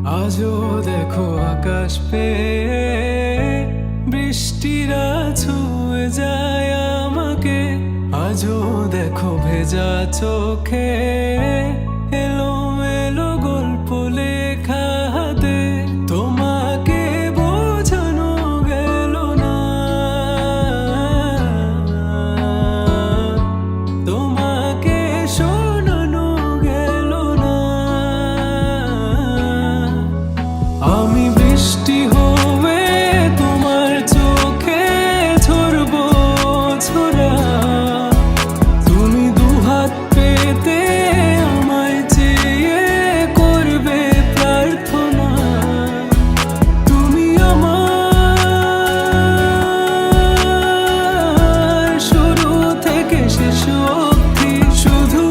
আজও দেখো আকাশ পেয়ে বৃষ্টিরা ছুঁয়ে যায় আমাকে। আজও দেখো ভেজা চোখে এলোমেলো গল্প লেখা হাতে। তোমাকে বোঝানো গেল না, তোমাকে শোনানো গেল না। আমি বৃষ্টি হয়ে তোমার চোখে ঝরবো ঝরা। তুমি দুহাত পেতে আমায় চেয়ে করবে প্রার্থনা। তুমি আমার শুরু থেকে শেষ অবধি, শুধু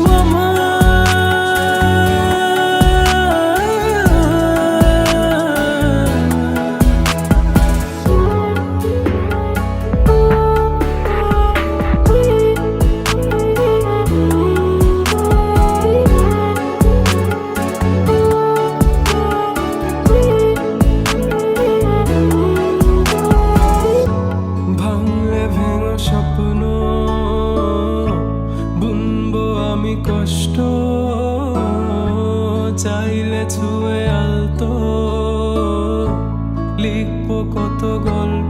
ভাঙলে ভেঙে স্বপ্ন বুনবো আমি কষ্ট। চাইলে ছুঁয়ে আলতো লিখবো কত গল্প।